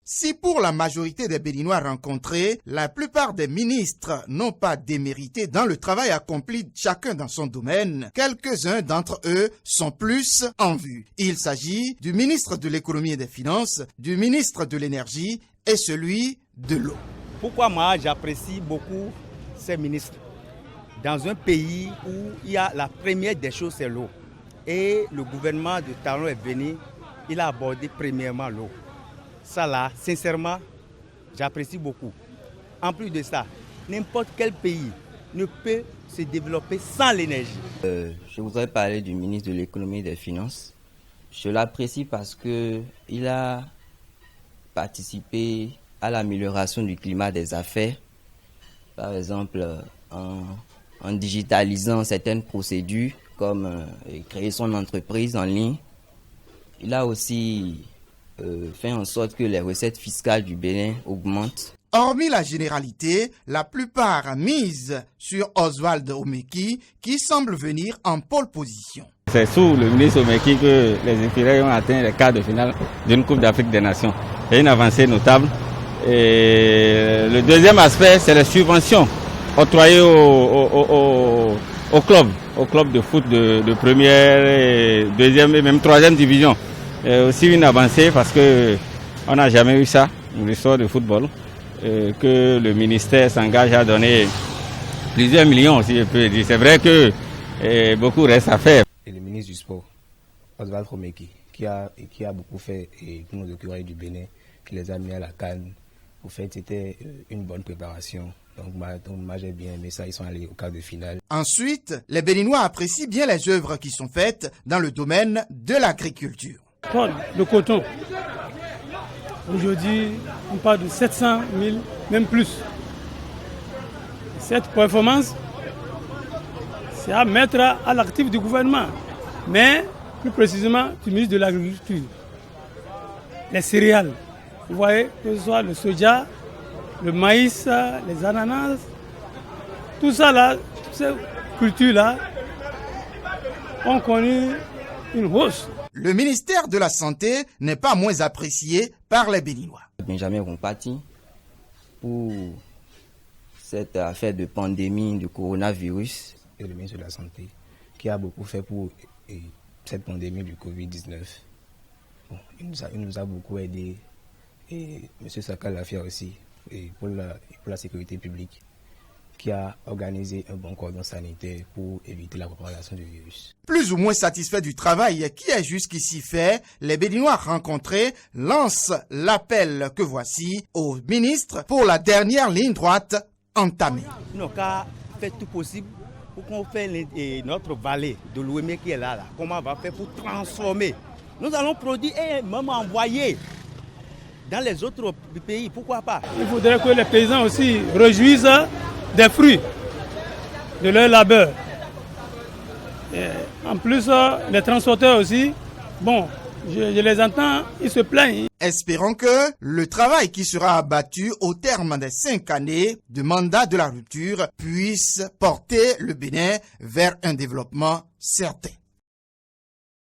Si pour la majorité des Béninois rencontrés, la plupart des ministres n'ont pas démérité dans le travail accompli chacun dans son domaine, quelques-uns d'entre eux sont plus en vue. Il s'agit du ministre de l'économie et des finances, du ministre de l'énergie et celui de l'eau. Pourquoi moi j'apprécie beaucoup ces ministres? Dans un pays où il y a la première des choses, c'est l'eau. Et le gouvernement de Talon est venu, il a abordé premièrement l'eau. Ça là, sincèrement, j'apprécie beaucoup. En plus de ça, n'importe quel pays ne peut se développer sans l'énergie. Je voudrais parler du ministre de l'économie et des finances. Je l'apprécie parce qu'il a participé à l'amélioration du climat des affaires. Par exemple, en digitalisant certaines procédures, comme créer son entreprise en ligne. Il a aussi fait en sorte que les recettes fiscales du Bénin augmentent. Hormis la généralité, la plupart misent sur Oswald Omeki qui semble venir en pole position. C'est sous le ministre Omeki que les infirmiers ont atteint les quarts de finale d'une Coupe d'Afrique des Nations. C'est une avancée notable. Et le deuxième aspect, c'est les subventions octroyées au club de foot de première, et deuxième et même troisième division. Et aussi une avancée parce qu'on n'a jamais eu ça dans l'histoire du football. Que le ministère s'engage à donner plusieurs millions, si je peux dire. C'est vrai que beaucoup reste à faire. Et le ministre du Sport, Oswald Omeki, qui a beaucoup fait pour nos écureuils du Bénin, qui les a mis à la CAN. Au fait, c'était une bonne préparation. Donc moi j'ai bien aimé ça, ils sont allés au quart de finale. Ensuite, les Béninois apprécient bien les œuvres qui sont faites dans le domaine de l'agriculture. Le coton. Aujourd'hui, on parle de 700 000, même plus. Cette performance, c'est à mettre à l'actif du gouvernement, mais plus précisément du ministre de l'Agriculture. Les céréales, vous voyez, que ce soit le soja, le maïs, les ananas, tout ça là, toutes ces cultures-là ont connu une hausse. Le ministère de la Santé n'est pas moins apprécié par les Béninois. Benjamin Rompati, pour cette affaire de pandémie de coronavirus. Et le ministre de la Santé, qui a beaucoup fait pour cette pandémie du Covid-19. Bon, il nous a beaucoup aidé. Et M. Sakal Lafia aussi, et pour la sécurité publique, qui a organisé un bon cordon sanitaire pour éviter la propagation du virus. Plus ou moins satisfait du travail qui est jusqu'ici fait, les Béninois rencontrés lancent l'appel que voici au ministre pour la dernière ligne droite entamée. Nous avons fait tout possible pour qu'on fasse notre vallée de l'Ouémé qui est là. Comment on va faire pour transformer? Nous allons produire et même envoyer dans les autres pays, pourquoi pas? Il faudrait que les paysans aussi réjouissent des fruits de leur labeur. Et en plus, les transporteurs aussi, bon, je les entends, ils se plaignent. Espérons que le travail qui sera abattu au terme des 5 années de mandat de la rupture puisse porter le Bénin vers un développement certain.